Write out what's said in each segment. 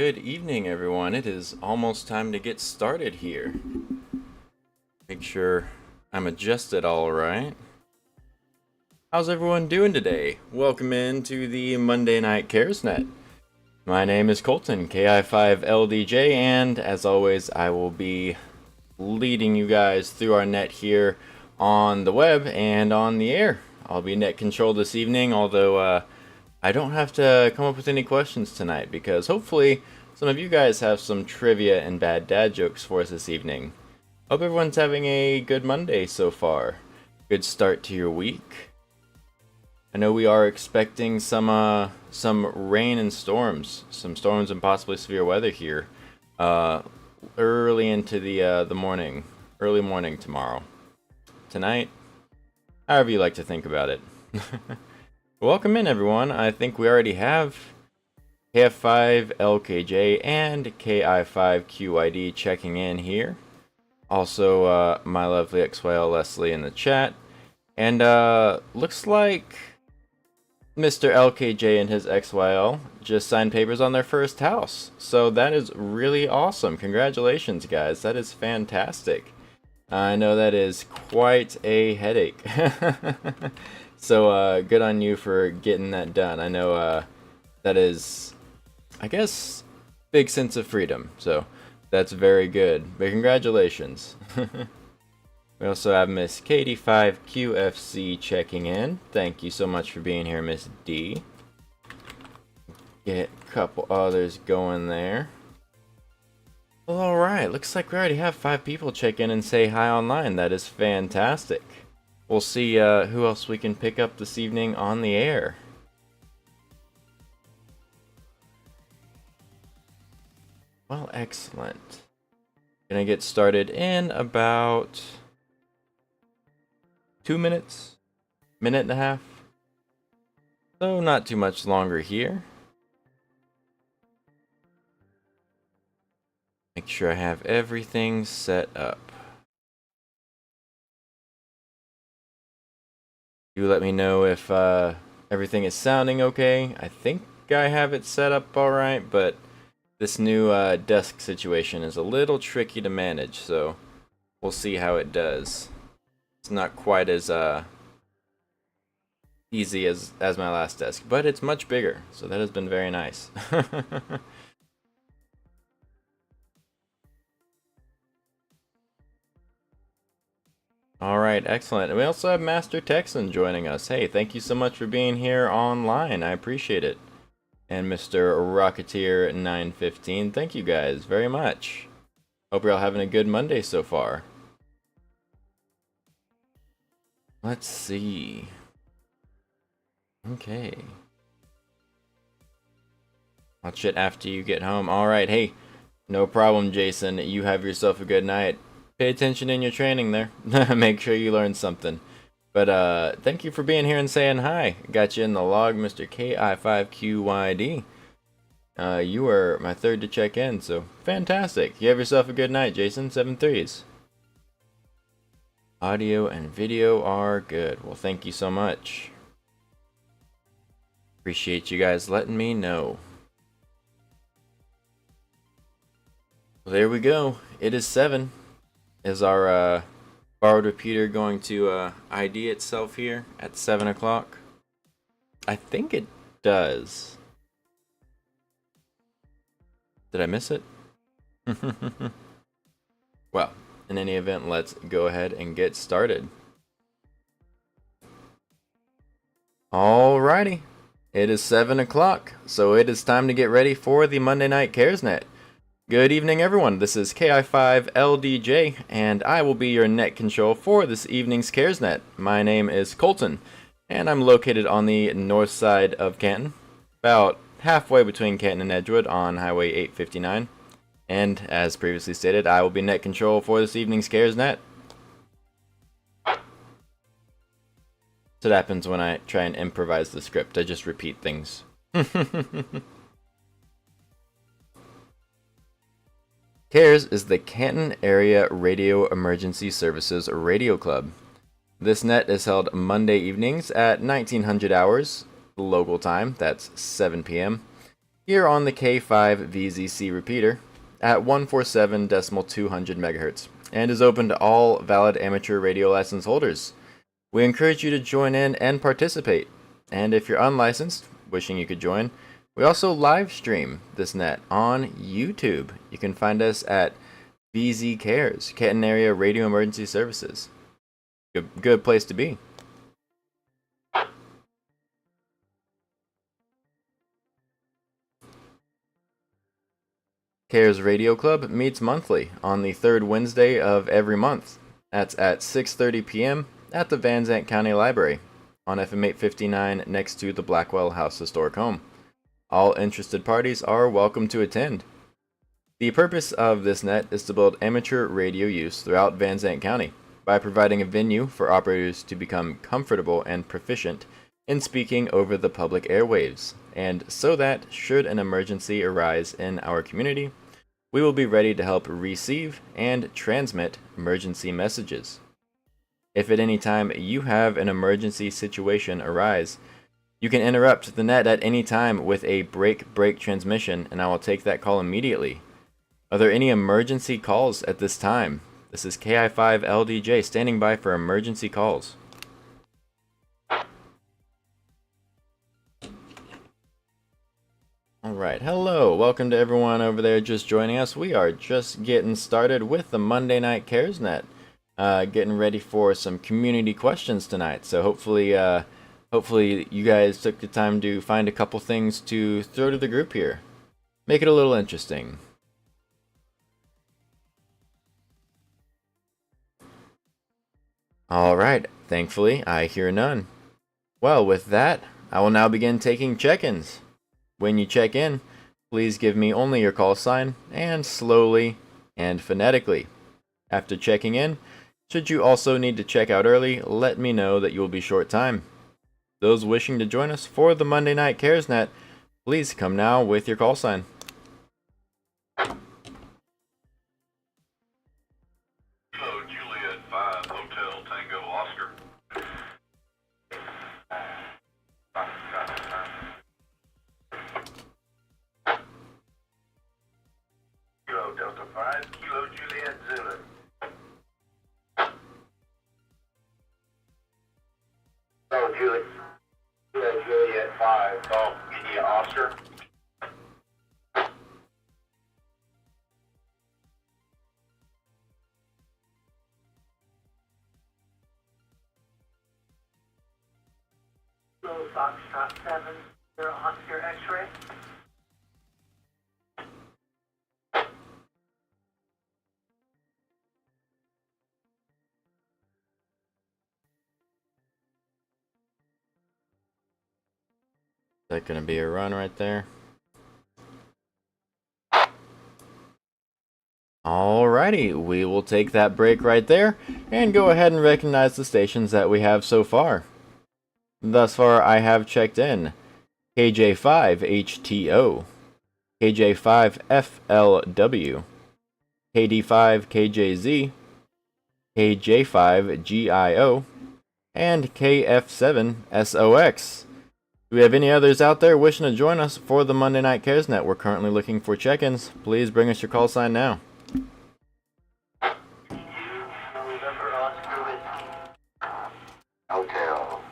Good evening, everyone. It is almost time to get started here. Make sure I'm adjusted all right. How's everyone doing today? Welcome into the Monday Night CaresNet. My name is Colton, KI5LDJ, and as always, I will be leading you guys through our net here on the web and on the air. I'll be net control this evening, although I don't have to come up with any questions tonight because hopefully some of you guys have some trivia and bad dad jokes for us this evening. Hope everyone's having a good Monday so far. Good start to your week. I know we are expecting some rain and storms, and possibly severe weather here, early into the early morning tomorrow, tonight, however you like to think about it. Welcome in, everyone. I think we already have KF5LKJ and KI5QID checking in here. Also, my lovely XYL Leslie in the chat. And looks like Mr. LKJ and his XYL just signed papers on their first house. So that is really awesome. Congratulations, guys. That is fantastic. I know that is quite a headache. So good on you for getting that done. I know that is, I guess, big sense of freedom. So that's very good. But congratulations. We also have Miss Katie5QFC checking in. Thank you so much for being here, Miss D. Get a couple others going there. Well, alright, looks like we already have 5 people check in and say hi online. That is fantastic. We'll see who else we can pick up this evening on the air. Well, excellent. Gonna get started in about 2 minutes, minute and a half. So not too much longer here. Make sure I have everything set up. You let me know if everything is sounding okay. I think I have it set up alright, but this new desk situation is a little tricky to manage, so we'll see how it does. It's not quite as easy as my last desk, but it's much bigger, so that has been very nice. Alright, excellent. And we also have Master Texan joining us. Hey, thank you so much for being here online. I appreciate it. And Mr. Rocketeer 915, thank you guys very much. Hope you're all having a good Monday so far. Let's see. Okay. Watch it after you get home. Alright, hey, no problem, Jason. You have yourself a good night. Pay attention in your training there. Make sure you learn something. But thank you for being here and saying hi. Got you in the log, Mr. KI5QYD. You were my third to check in, so fantastic. You have yourself a good night, Jason. 7-3s. Audio and video are good. Well, thank you so much. Appreciate you guys letting me know. Well, there we go. It is 7. Is our borrowed repeater going to ID itself here at 7 o'clock? I think it does. Did I miss it? Well, in any event, let's go ahead and get started. Alrighty. It is 7 o'clock, so it is time to get ready for the Monday Night CaresNet. Good evening, everyone. This is KI5LDJ, and I will be your net control for this evening's CaresNet. My name is Colton, and I'm located on the north side of Canton, about halfway between Canton and Edgewood on Highway 859. And as previously stated, I will be net control for this evening's CaresNet. So that happens when I try and improvise the script. I just repeat things. CARES is the Canton Area Radio Emergency Services Radio Club. This net is held Monday evenings at 1900 hours local time, that's 7 p.m., here on the K5 VZC repeater at 147.200 MHz, and is open to all valid amateur radio license holders. We encourage you to join in and participate, and if you're unlicensed, wishing you could join, we also live stream this net on YouTube. You can find us at VZ Cares, Canton Area Radio Emergency Services. Good place to be. Cares Radio Club meets monthly on the third Wednesday of every month. That's at 6:30 p.m. at the Van Zandt County Library on FM 859 next to the Blackwell House Historic Home. All interested parties are welcome to attend. The purpose of this net is to build amateur radio use throughout Van Zandt County by providing a venue for operators to become comfortable and proficient in speaking over the public airwaves, and so that, should an emergency arise in our community, we will be ready to help receive and transmit emergency messages. If at any time you have an emergency situation arise, you can interrupt the net at any time with a break transmission, and I will take that call immediately. Are there any emergency calls at this time? This is KI5LDJ standing by for emergency calls. Alright, hello, welcome to everyone over there just joining us. We are just getting started with the Monday Night Cares Net. Getting ready for some community questions tonight, so hopefully you guys took the time to find a couple things to throw to the group here. Make it a little interesting. Alright, thankfully I hear none. Well, with that, I will now begin taking check-ins. When you check in, please give me only your call sign, and slowly and phonetically. After checking in, should you also need to check out early, let me know that you will be short time. Those wishing to join us for the Monday Night Cares Net, please come now with your call sign. Hello, Juliet 5, Hotel Tango Oscar. Kilo Delta 5, Kilo Juliet Zulu. Hello, Juliet 5, Golf India Oscar. Kilo Foxtrot 7, you're Oscar X-ray. Is that going to be a run right there? Alrighty, we will take that break right there and go ahead and recognize the stations that we have so far. Thus far, I have checked in KJ5HTO, KJ5FLW, KD5KJZ, KJ5GIO, and KF7SOX. Do we have any others out there wishing to join us for the Monday Night Cares Net? We're currently looking for check-ins. Please bring us your call sign now. November Oscar Whiskey. Hotel,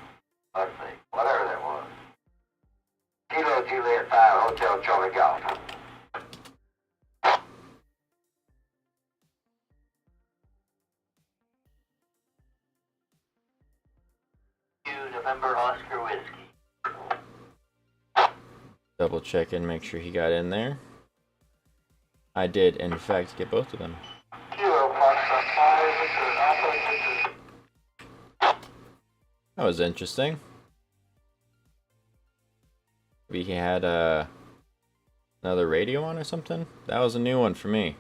let's see, whatever that was. Kilo Juliet 5, Hotel Charlie Golf. November Oscar Whiskey. Double check and make sure he got in there. I did, in fact, get both of them. Kilo Foxtrot 5, Victor Alpha, Victor. That was interesting. Maybe he had another radio on or something? That was a new one for me.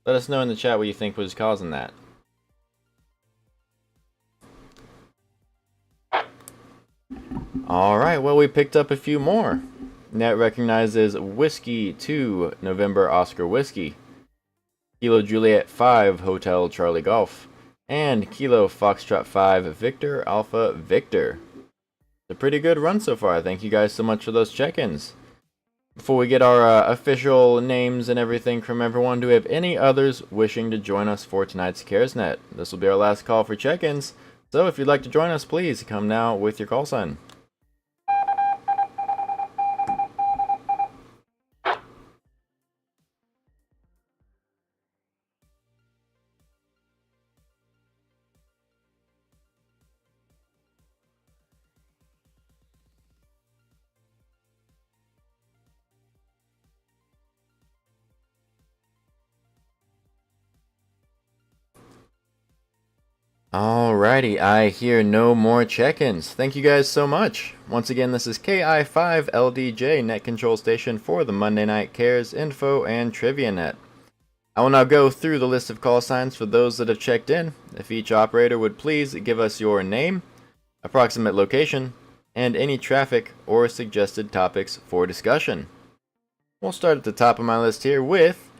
Let us know in the chat what you think was causing that. Alright, well, we picked up a few more. Net recognizes Whiskey 2 November Oscar Whiskey, Kilo Juliet 5 Hotel Charlie Golf, and Kilo Foxtrot 5 Victor Alpha Victor. a pretty good run so far. Thank you guys so much for those check-ins. Before we get our official names and everything from everyone, do we have any others wishing to join us for tonight's CaresNet? This will be our last call for check-ins, so if you'd like to join us, please come now with your call sign. Alrighty, I hear no more check-ins. Thank you guys so much. Once again, this is KI5LDJ Net Control Station for the Monday Night Cares Info and Trivia Net. I will now go through the list of call signs for those that have checked in. If each operator would please give us your name, approximate location, and any traffic or suggested topics for discussion. We'll start at the top of my list here with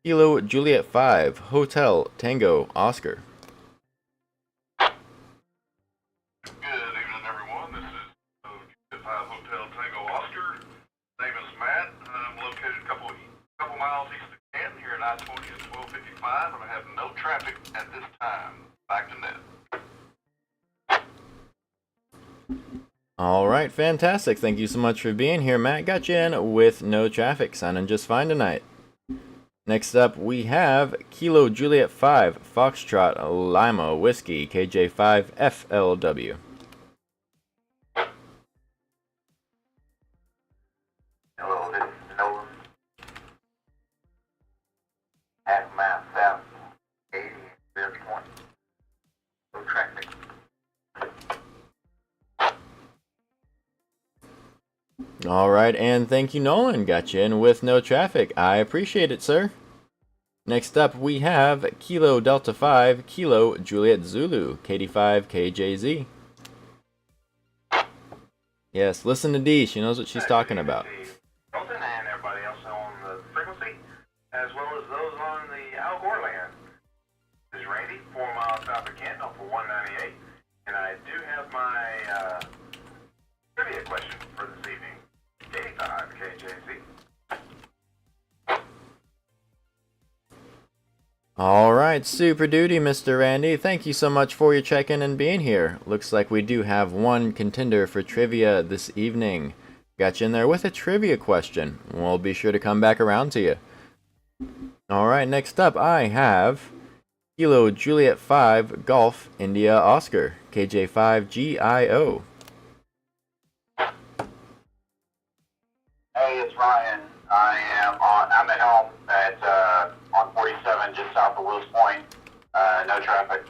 Kilo Juliet 5 Hotel Tango Oscar. Miles east of Canton here at I-20 at 12:55, and I have no traffic at this time. Back to net. Alright, fantastic. Thank you so much for being here, Matt. Got you in with no traffic, sounding just fine tonight. Next up, we have Kilo Juliet 5 Foxtrot Lima Whiskey KJ5 FLW. Hello, this is Nolan. Half mile south, 80, rear 20. No traffic. Alright, and thank you, Nolan. Got you in with no traffic. I appreciate it, sir. Next up, we have Kilo Delta 5 Kilo Juliet Zulu KD5 KJZ. Yes, listen to Dee. She knows what she's talking about. Colton and everybody else on the frequency, as well as those on the Al Gore land. This is Randy, 4 miles south of Canton off of 198, and I do have my trivia question for this evening. 85 KJZ. Alright, super duty, Mr. Randy. Thank you so much for your check-in and being here. Looks like we do have one contender for trivia this evening. Got you in there with a trivia question. We'll be sure to come back around to you. Alright, next up I have Kilo Juliet 5 Golf India Oscar KJ5 GIO. Hey, it's Ryan. I'm at home on 47, just south of Wills Point. No traffic.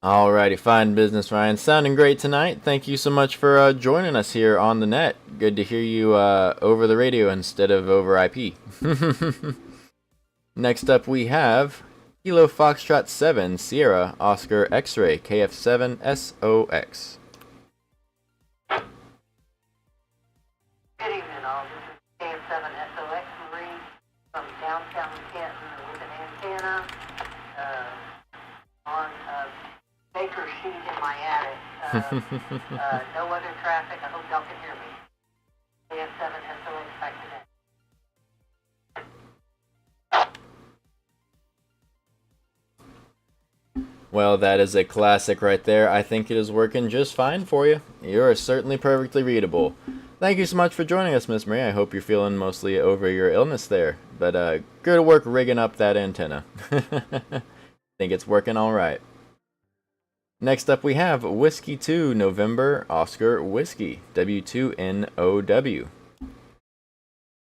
Alrighty, fine business, Ryan. Sounding great tonight. Thank you so much for joining us here on the net. Good to hear you over the radio instead of over IP. Next up we have Kilo Foxtrot 7 Sierra Oscar X-Ray KF7 SOX. Good evening, all. This is KF7 SOX Marine from downtown Canton with an antenna on a baker sheet in my attic. No other traffic. I hope y'all can hear me. KF7 SOX back to that. Well, that is a classic right there. I think it is working just fine for you. You are certainly perfectly readable. Thank you so much for joining us, Miss Marie. I hope you're feeling mostly over your illness there. But good work rigging up that antenna. Think it's working all right. Next up we have Whiskey 2 November Oscar Whiskey W2NOW.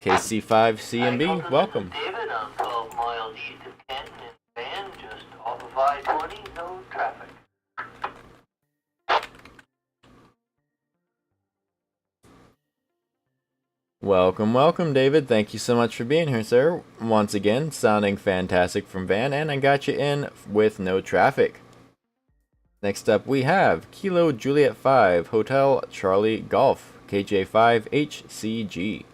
KC5CMB, welcome. David, I'm 12 miles east of Canton in van, just off of I-20, no traffic. Welcome, welcome, David. Thank you so much for being here, sir. Once again, sounding fantastic from van, and I got you in with no traffic. Next up, we have Kilo Juliet 5 Hotel Charlie Golf KJ5HCG.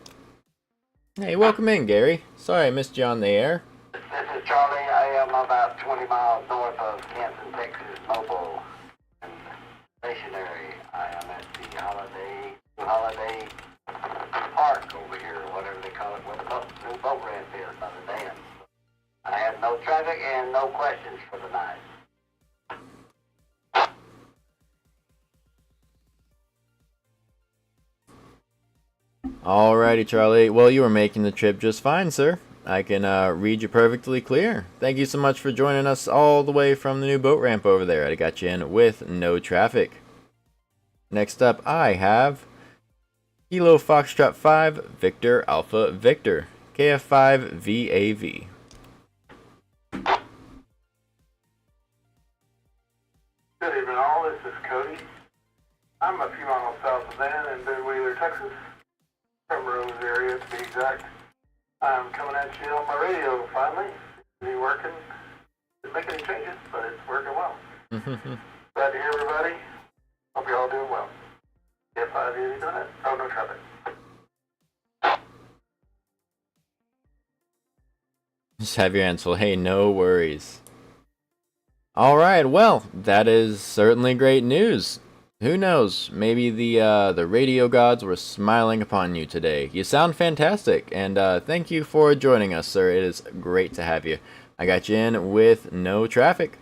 Hey, welcome in, Gary. Sorry I missed you on the air. This is Charlie. I am about 20 miles north of Canton, Texas, mobile and stationary. I am at the Holiday Park over here, or whatever they call it, where the new boat ramp is by the dam. I have no traffic and no questions for the night. Alrighty, Charlie. Well, you were making the trip just fine, sir. I can read you perfectly clear. Thank you so much for joining us all the way from the new boat ramp over there. I got you in with no traffic. Next up, I have Kilo Foxtrot 5, Victor Alpha Victor, KF5 VAV. Good evening, all. This is Cody. I'm a few miles south of Van in Ben Wheeler, Texas. Primrose area, to be exact. I'm coming at you on my radio finally. Be working. Didn't make any changes, but it's working well. Glad to hear everybody. Hope you're all doing well. If I have anything on it, oh, no traffic. Just have your answer. Hey, no worries. Alright, well, that is certainly great news. Who knows, maybe the radio gods were smiling upon you today. You sound fantastic, and thank you for joining us, sir. It is great to have you. I got you in with no traffic.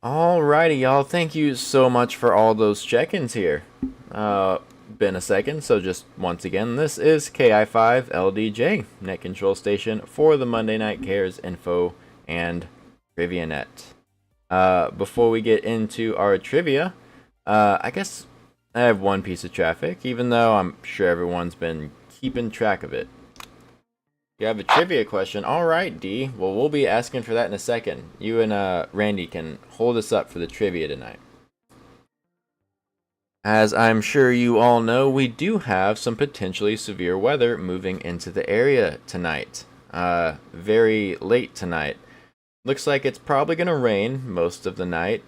Alrighty, y'all. Thank you so much for all those check-ins here. Been a second, so just once again, this is KI5LDJ, net control station for the Monday Night Cares Info and Trivia Net. Before we get into our trivia, I guess I have one piece of traffic, even though I'm sure everyone's been keeping track of it. You have a trivia question. Alright, D. Well, we'll be asking for that in a second. You and Randy can hold us up for the trivia tonight. As I'm sure you all know, we do have some potentially severe weather moving into the area tonight. Very late tonight. Looks like it's probably going to rain most of the night.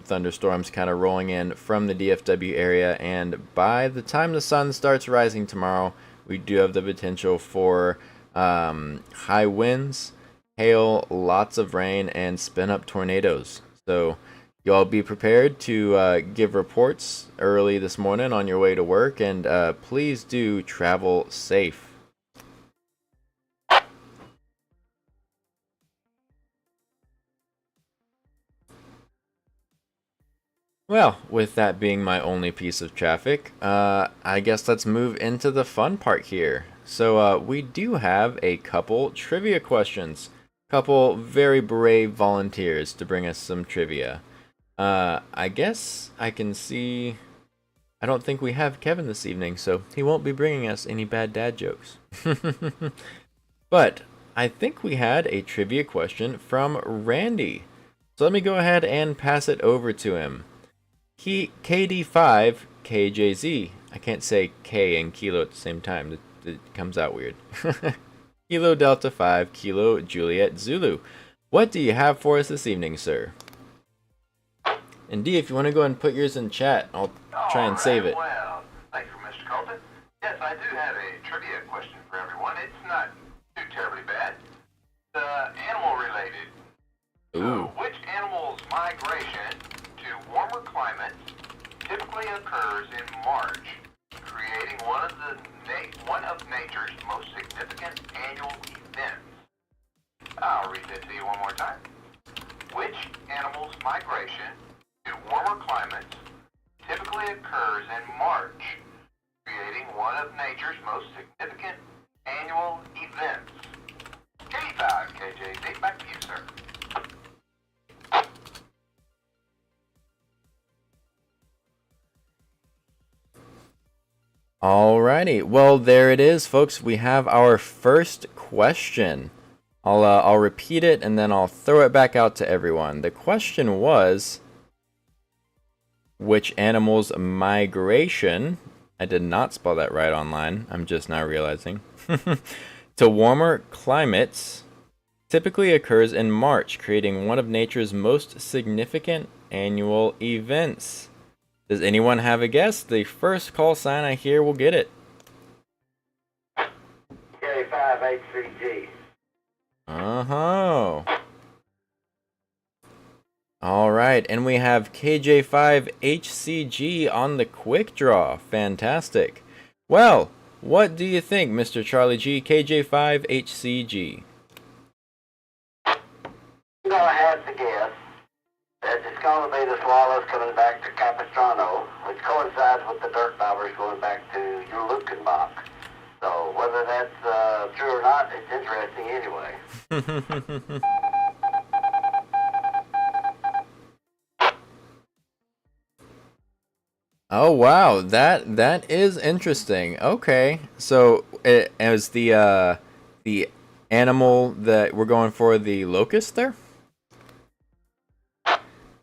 Thunderstorms kind of rolling in from the DFW area, and by the time the sun starts rising tomorrow, we do have the potential for high winds, hail, lots of rain, and spin-up tornadoes. So you all be prepared to give reports early this morning on your way to work, and please do travel safe. Well, with that being my only piece of traffic, I guess let's move into the fun part here. So we do have a couple trivia questions. Couple very brave volunteers to bring us some trivia. I guess I can see... I don't think we have Kevin this evening, so he won't be bringing us any bad dad jokes. But I think we had a trivia question from Randy. So let me go ahead and pass it over to him. KD5 KJZ. I can't say K and Kilo at the same time. It comes out weird. Kilo Delta 5 Kilo Juliet Zulu. What do you have for us this evening, sir? And D, if you want to go ahead and put yours in chat, I'll try and save it. Well, thank you, Mr. Colton. Yes, I do have a trivia question for everyone. It's not too terribly bad. Animal related. Ooh. Which animal's migration to warmer climates typically occurs in March, creating one of nature's most significant annual events? I'll read that to you one more time. Which animal's migration to warmer climates typically occurs in March, creating one of nature's most significant annual events? K5 KJZ, back to you, sir. Alrighty, well there it is, folks. We have our first question. I'll repeat it and then I'll throw it back out to everyone. The question was, which animal's migration, I did not spell that right online, I'm just now realizing, to warmer climates typically occurs in March, creating one of nature's most significant annual events. Does anyone have a guess? The first call sign I hear will get it. K5HCG. Uh-huh. All right, and we have KJ5HCG on the quick draw. Fantastic. Well, what do you think, Mr. Charlie G, KJ5HCG? I'm gonna have to guess that it's gonna be the Swallows coming back to Capistrano, which coincides with the Dirt Bobbers going back to Ulukenbach. So whether that's true or not, it's interesting anyway. Oh wow, that is interesting. Okay, so it was the animal that we're going for, the locust there.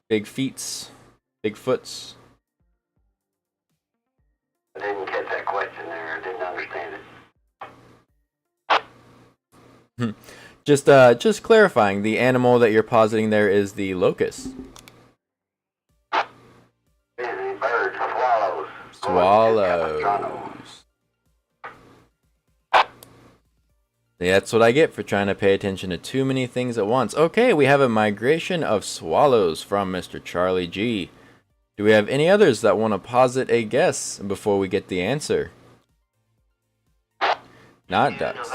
Big feets, big foots. I didn't get that question there. I didn't understand it. Just clarifying, the animal that you're positing there is the locust. The birds, swallows. Swallows. Yeah, that's what I get for trying to pay attention to too many things at once. Okay, we have a migration of swallows from Mr. Charlie G. Do we have any others that want to posit a guess before we get the answer? Not ducks.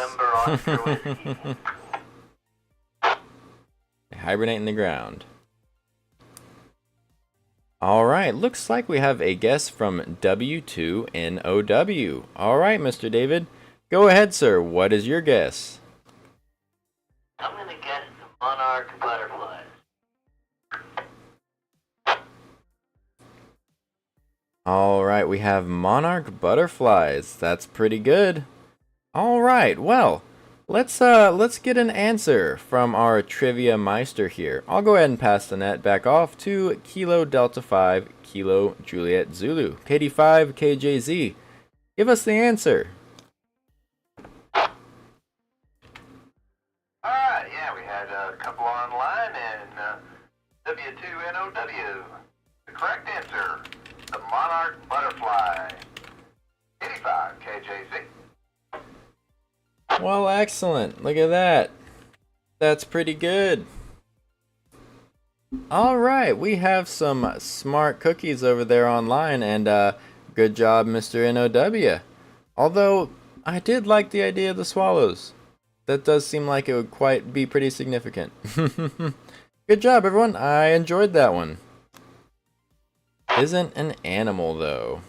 They hibernate in the ground. Alright, looks like we have a guess from W2NOW. Alright, Mr. David. Go ahead, sir. What is your guess? I'm gonna guess the monarch butterflies. Alright, we have monarch butterflies. That's pretty good. Alright, well, let's get an answer from our trivia meister here. I'll go ahead and pass the net back off to Kilo Delta 5, Kilo Juliet Zulu, KD5 KJZ. Give us the answer. Alright, yeah, we had a couple online and W2NOW. The correct answer, the monarch butterfly. 85 KJZ. Well, excellent. Look at that. That's pretty good. Alright, we have some smart cookies over there online, and good job, Mr. NOW. Although, I did like the idea of the swallows. That does seem like it would be pretty significant. Good job, everyone. I enjoyed that one. Isn't an animal, though.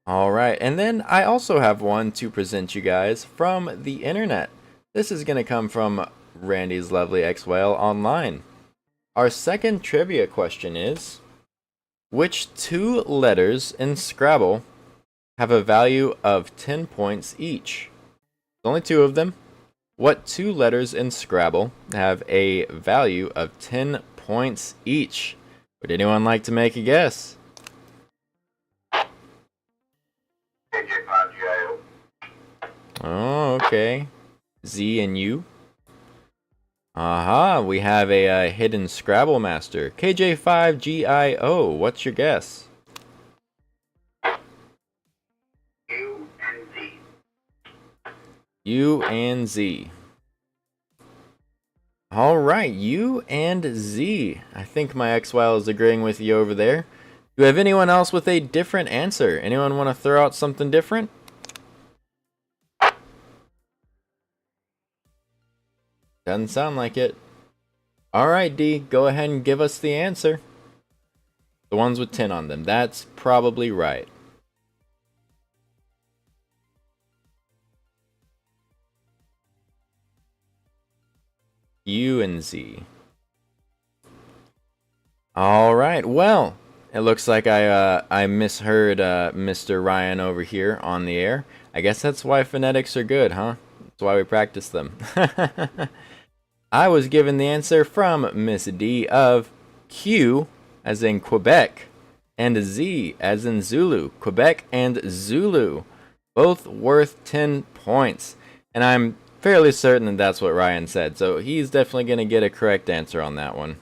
Alright, and then I also have one to present you guys from the internet. This is going to come from Randy's Lovely X-Whale online. Our second trivia question is, which two letters in Scrabble have a value of 10 points each? There's only two of them. What two letters in Scrabble have a value of 10 points each? Would anyone like to make a guess? KJ5GIO. Oh, okay. Z and U. Aha, we have a hidden Scrabble master. KJ5GIO, what's your guess? U and Z. U and Z. Alright, U and Z. I think my X-Wile is agreeing with you over there. Do we have anyone else with a different answer? Anyone want to throw out something different? Doesn't sound like it. Alright, D, go ahead and give us the answer. The ones with 10 on them. That's probably right. U and Z. Alright, well, it looks like I misheard Mr. Ryan over here on the air. I guess that's why phonetics are good, huh? That's why we practice them. I was given the answer from Miss D of Q, as in Quebec, and Z, as in Zulu. Quebec and Zulu, both worth 10 points. And I'm fairly certain that that's what Ryan said, so he's definitely going to get a correct answer on that one.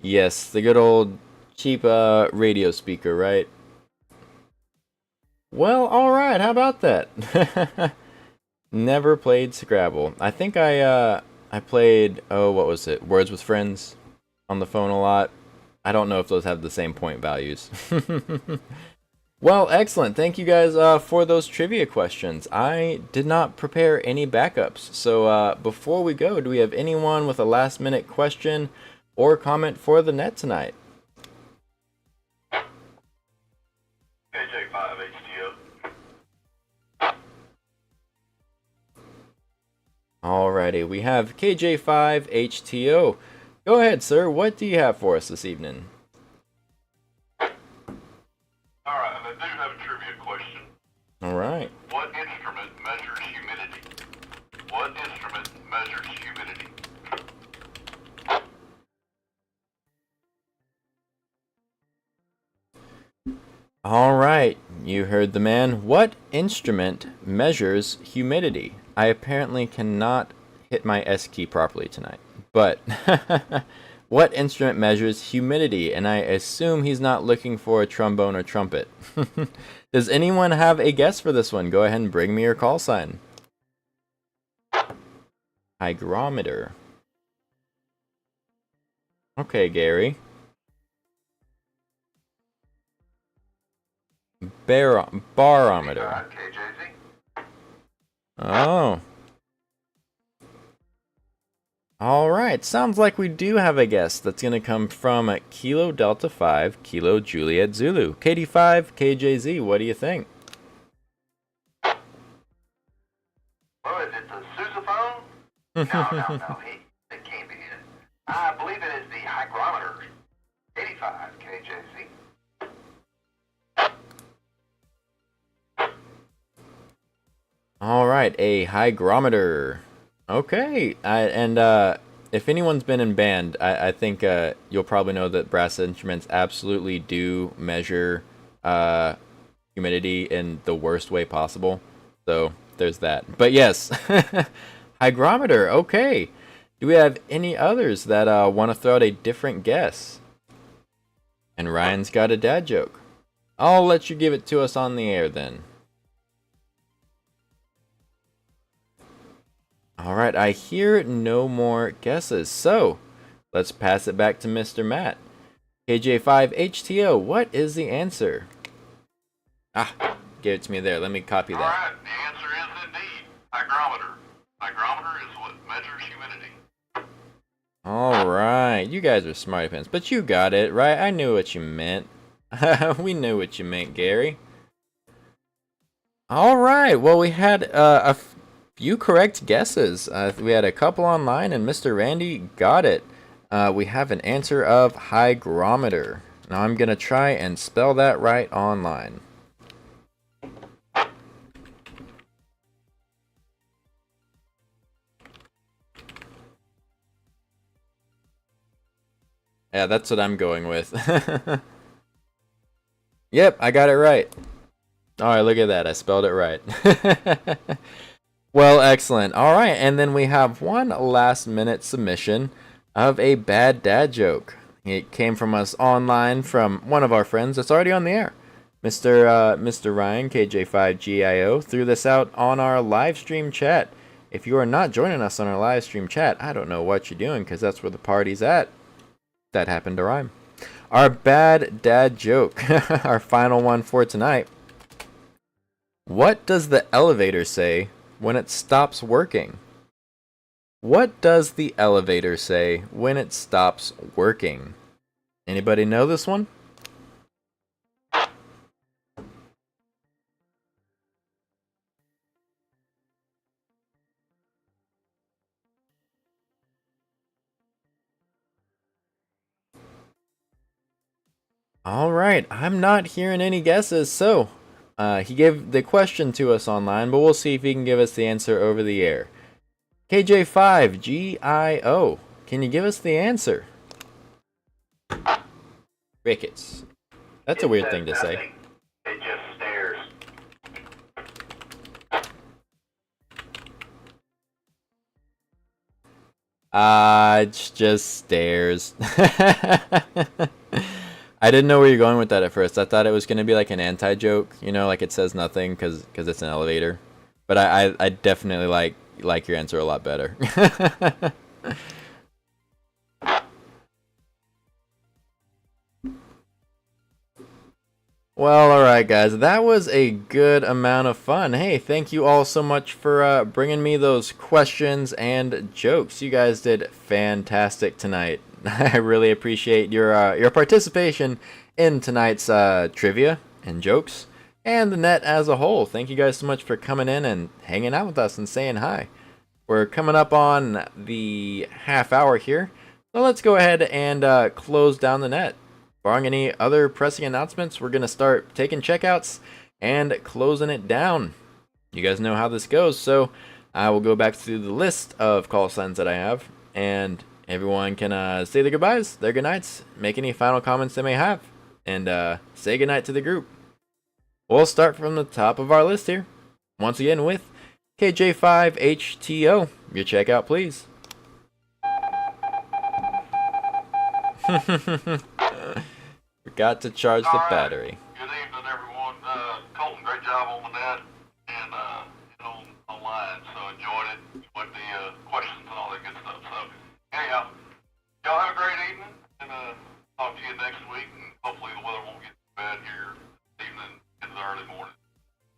Yes, the good old cheap radio speaker, right? Well, alright, how about that? Never played Scrabble. I think I played, oh, what was it? Words with Friends on the phone a lot. I don't know if those have the same point values. Well, excellent. Thank you guys for those trivia questions. I did not prepare any backups. So before we go, do we have anyone with a last minute question or comment for the net tonight? KJ5HTO. Alrighty, we have KJ5HTO. Go ahead, sir. What do you have for us this evening? Alright, and I do have a trivia question. Alright. What instrument measures humidity? What instrument measures humidity? Alright, you heard the man. What instrument measures humidity? I apparently cannot hit my S key properly tonight. But what instrument measures humidity? And I assume he's not looking for a trombone or trumpet. Does anyone have a guess for this one? Go ahead and bring me your call sign. Hygrometer. Okay, Gary. Barometer. KJZ. Oh. Alright, sounds like we do have a guess that's going to come from Kilo Delta 5, Kilo Juliet Zulu. KD5, KJZ, what do you think? Well, is it the sousaphone? No, it can't be it. I believe it is the hygrometer. 85 KJZ. Alright, a hygrometer. Okay, if anyone's been in band, I think you'll probably know that brass instruments absolutely do measure humidity in the worst way possible. So there's that. But yes, hygrometer. Okay. Do we have any others that want to throw out a different guess? And Ryan's got a dad joke. I'll let you give it to us on the air then. Alright, I hear no more guesses, so let's pass it back to Mr. Matt. KJ5HTO, what is the answer? Ah, give it to me there, let me copy that. Alright, the answer is indeed hygrometer. Hygrometer is what measures humidity. Alright, you guys are smarty pants, but you got it, right? I knew what you meant. We knew what you meant, Gary. Alright, well we had a few correct guesses. We had a couple online, and Mr. Randy got it. We have an answer of hygrometer. Now I'm going to try and spell that right online. Yeah, that's what I'm going with. Yep, I got it right. Alright, look at that. I spelled it right. Well, excellent. All right, and then we have one last-minute submission of a bad dad joke. It came from us online from one of our friends that's already on the air. Mr. Ryan, KJ5GIO, threw this out on our live stream chat. If you are not joining us on our live stream chat, I don't know what you're doing, because that's where the party's at. That happened to rhyme. Our bad dad joke, our final one for tonight. What does the elevator say when it stops working? What does the elevator say when it stops working? Anybody know this one? All right, I'm not hearing any guesses, so he gave the question to us online, but we'll see if he can give us the answer over the air. KJ5GIO, can you give us the answer? Rickets. That's a weird thing to say. Nothing. It just stares. It just stares. I didn't know where you're going with that at first. I thought it was going to be like an anti-joke, you know, like it says nothing because it's an elevator. But I definitely like your answer a lot better. Well, alright guys, that was a good amount of fun. Hey, thank you all so much for bringing me those questions and jokes. You guys did fantastic tonight. I really appreciate your participation in tonight's trivia and jokes and the net as a whole. Thank you guys so much for coming in and hanging out with us and saying hi. We're coming up on the half hour here, so let's go ahead and close down the net. Barring any other pressing announcements, we're going to start taking checkouts and closing it down. You guys know how this goes, so I will go back through the list of call signs that I have, and everyone can say their goodbyes, their goodnights, make any final comments they may have, and say goodnight to the group. We'll start from the top of our list here, once again with KJ5HTO. Your checkout, please. Forgot to charge the battery. Good evening, everyone. Colton, great job on the net and online. So enjoyed it. Enjoyed the questions and all that good stuff. So anyhow, y'all have a great evening, and talk to you next week. And hopefully the weather won't get too bad here this evening into the early morning.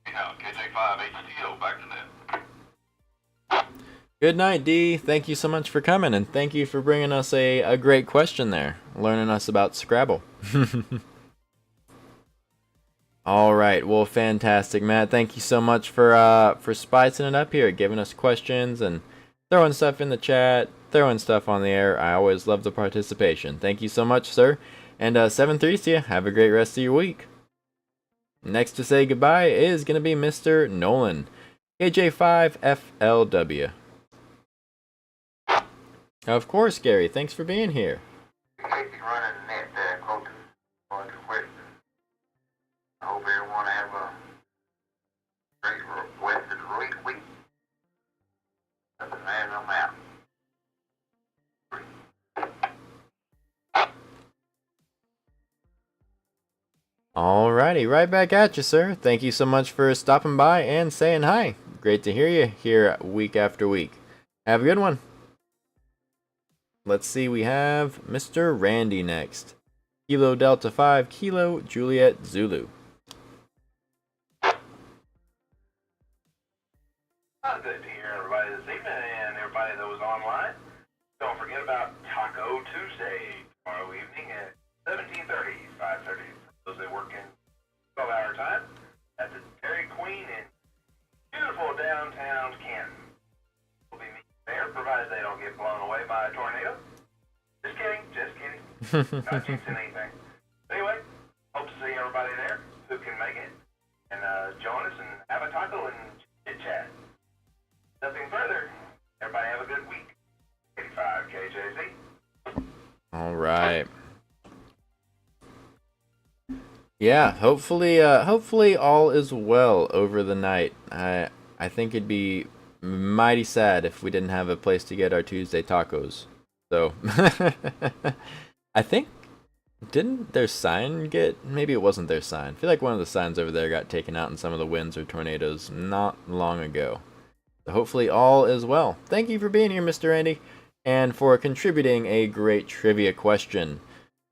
Anyhow, KJ5HTO back to net. Good night, D. Thank you so much for coming, and thank you for bringing us a great question there, learning us about Scrabble. All right, well, fantastic, Matt. Thank you so much for spicing it up here, giving us questions and throwing stuff in the chat, throwing stuff on the air. I always love the participation. Thank you so much, sir. And 7-3 to you. Have a great rest of your week. Next to say goodbye is going to be Mr. Nolan, KJ5FLW. Of course, Gary. Thanks for being here. Appreciate you running the net there, Colton. Bunch of questions. I hope everyone have a great rest of the week. Other than that, I'm out. Alrighty, right back at you, sir. Thank you so much for stopping by and saying hi. Great to hear you here week after week. Have a good one. Let's see, we have Mr. Randy next. Kilo Delta 5, Kilo Juliet Zulu. Good to hear everybody this evening and everybody that was online. Don't forget about Taco Tuesday tomorrow evening at 17:30, 5:30 for those that work in 12-hour time at the Dairy Queen in beautiful downtown Canton. We'll be meeting there, provided they don't get blown away by a tornado. Just kidding. Not jinxing anything. Anyway, hope to see everybody there who can make it and join us and have a taco and chit chat. Nothing further. Everybody have a good week. 85 KJZ. All right. Yeah, hopefully all is well over the night. I think it'd be mighty sad if we didn't have a place to get our Tuesday tacos. So I think, didn't their sign get, maybe it wasn't their sign. I feel like one of the signs over there got taken out in some of the winds or tornadoes not long ago. So hopefully all is well. Thank you for being here, Mr. Andy, and for contributing a great trivia question.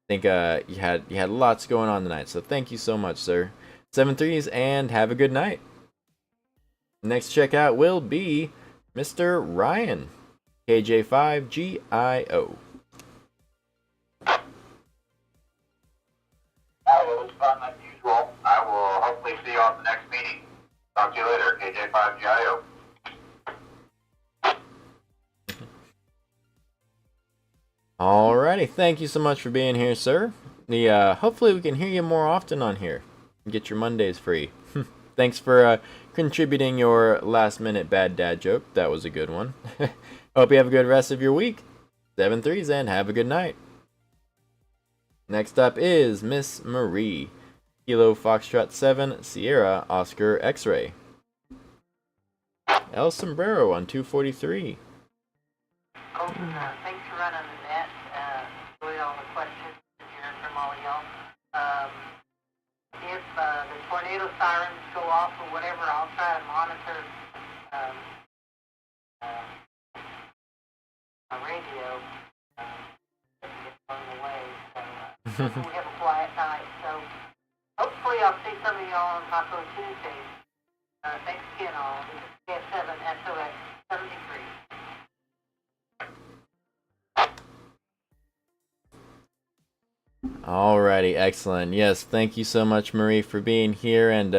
I think you had lots going on tonight, so thank you so much, sir. 7-3s, and have a good night. Next checkout will be Mr. Ryan, KJ5GIO. It was fun as usual. I will hopefully see you on the next meeting. Talk to you later, KJ5GIO. Alrighty, thank you so much for being here, sir. Hopefully we can hear you more often on here. Get your Mondays free. Thanks for contributing your last-minute bad dad joke. That was a good one. Hope you have a good rest of your week. 7-3s, and have a good night. Next up is Miss Marie, Kilo Foxtrot 7, Sierra, Oscar, X-Ray. El Sombrero on 243. Colton, thanks for running the net. Enjoyed all the questions and hearing from all of y'all. If the tornado sirens go off or whatever, I'll try to monitor my radio. Get blown away. So we have a quiet night. So hopefully I'll see some of y'all on Taco Tuesday. Thanks again, all. This is KF7 SOX 73. Alrighty, excellent. Yes, thank you so much, Marie, for being here, and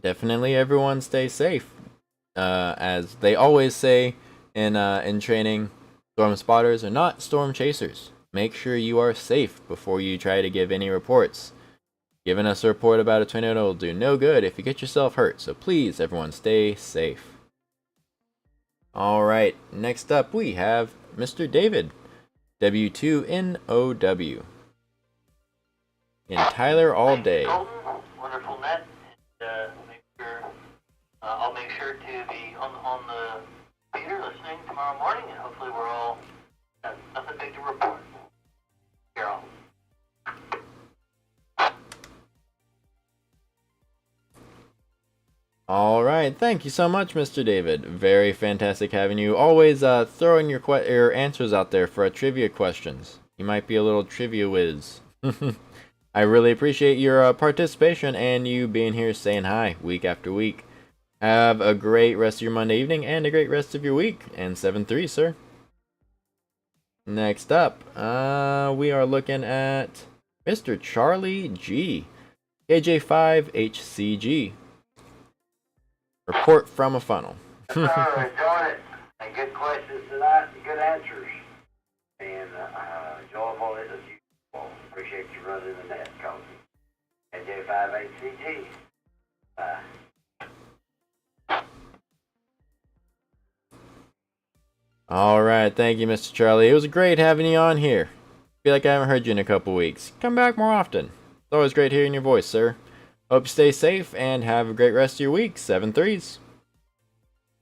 definitely everyone stay safe. As they always say in training, storm spotters are not storm chasers. Make sure you are safe before you try to give any reports. Giving us a report about a tornado will do no good if you get yourself hurt, so please, everyone, stay safe. Alright, next up we have Mr. David, W2NOW. In Tyler all day. Colton, wonderful net. And, I'll make sure to be on the computer listening tomorrow morning, and hopefully we're all nothing big to report. Here all. Alright, thank you so much, Mr. David. Very fantastic having you. Always throwing your answers out there for trivia questions. You might be a little trivia whiz. I really appreciate your participation and you being here saying hi week after week. Have a great rest of your Monday evening and a great rest of your week. And 7-3, sir. Next up, we are looking at Mr. Charlie G. KJ5HCG. Report from a funnel. Enjoyed it. And good questions tonight and good answers. And enjoyable as usual. Appreciate you running the net, Colton. KJ5HCG. Bye. Alright, thank you, Mr. Charlie. It was great having you on here. Feel like I haven't heard you in a couple weeks. Come back more often. It's always great hearing your voice, sir. Hope you stay safe and have a great rest of your week. 7-3s.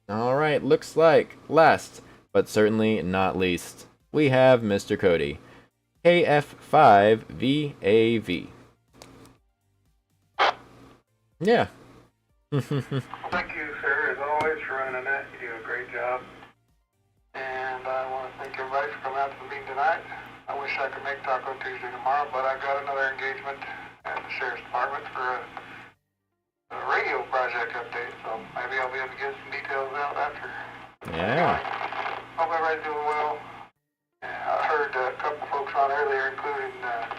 Alright, looks like last, but certainly not least, we have Mr. Cody. KF5VAV. Yeah. Thank you, sir, as always, for running the net. You do a great job. And I want to thank everybody for coming out to the meeting tonight. I wish I could make Taco Tuesday tomorrow, but I've got another engagement at the Sheriff's Department for a radio project update, so maybe I'll be able to get some details out after. Yeah. Hope everybody's doing well. And I heard a couple folks on earlier, including I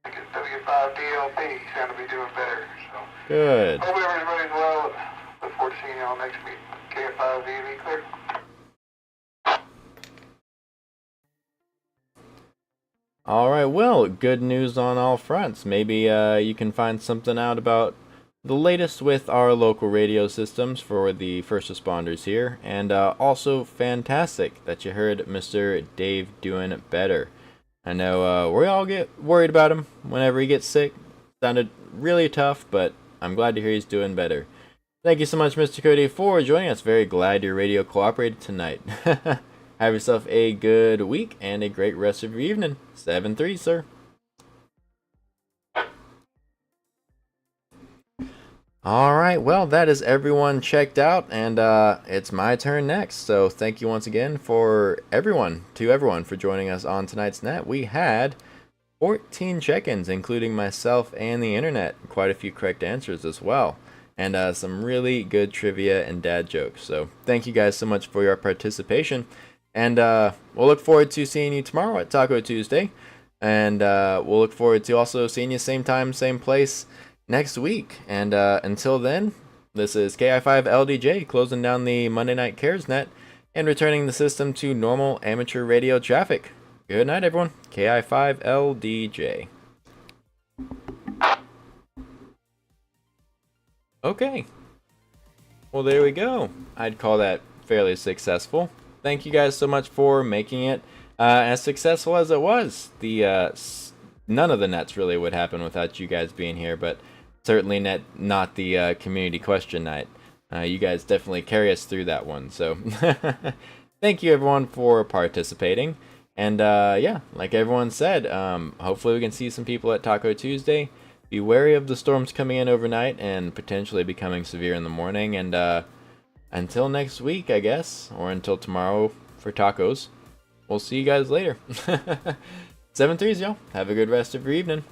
think it's W5DLP, sound to be doing better. So Good. hope everybody's well. Look forward to seeing y'all next meeting. KF5DV clear. Alright, well, good news on all fronts. Maybe you can find something out about the latest with our local radio systems for the first responders here. And also fantastic that you heard Mr. Dave doing better. I know we all get worried about him whenever he gets sick. Sounded really tough, but I'm glad to hear he's doing better. Thank you so much, Mr. Cody, for joining us. Very glad your radio cooperated tonight. Have yourself a good week and a great rest of your evening. 7-3, sir. Alright, well, that is everyone checked out, and it's my turn next. So thank you once again for everyone for joining us on tonight's net. We had 14 check-ins, including myself and the internet. Quite a few correct answers as well. And some really good trivia and dad jokes. So thank you guys so much for your participation. And we'll look forward to seeing you tomorrow at Taco Tuesday. And we'll look forward to also seeing you same time, same place next week. And until then, this is KI5LDJ closing down the Monday Night Cares Net and returning the system to normal amateur radio traffic. Good night, everyone. KI5LDJ. Okay. Well, there we go. I'd call that fairly successful. Thank you guys so much for making it as successful as it was. The none of the nets really would happen without you guys being here, but certainly not the community question night. You guys definitely carry us through that one. So thank you everyone for participating. And yeah, like everyone said, hopefully we can see some people at Taco Tuesday. Be wary of the storms coming in overnight and potentially becoming severe in the morning. And until next week, I guess, or until tomorrow for tacos, we'll see you guys later. 7-3s, y'all. Have a good rest of your evening.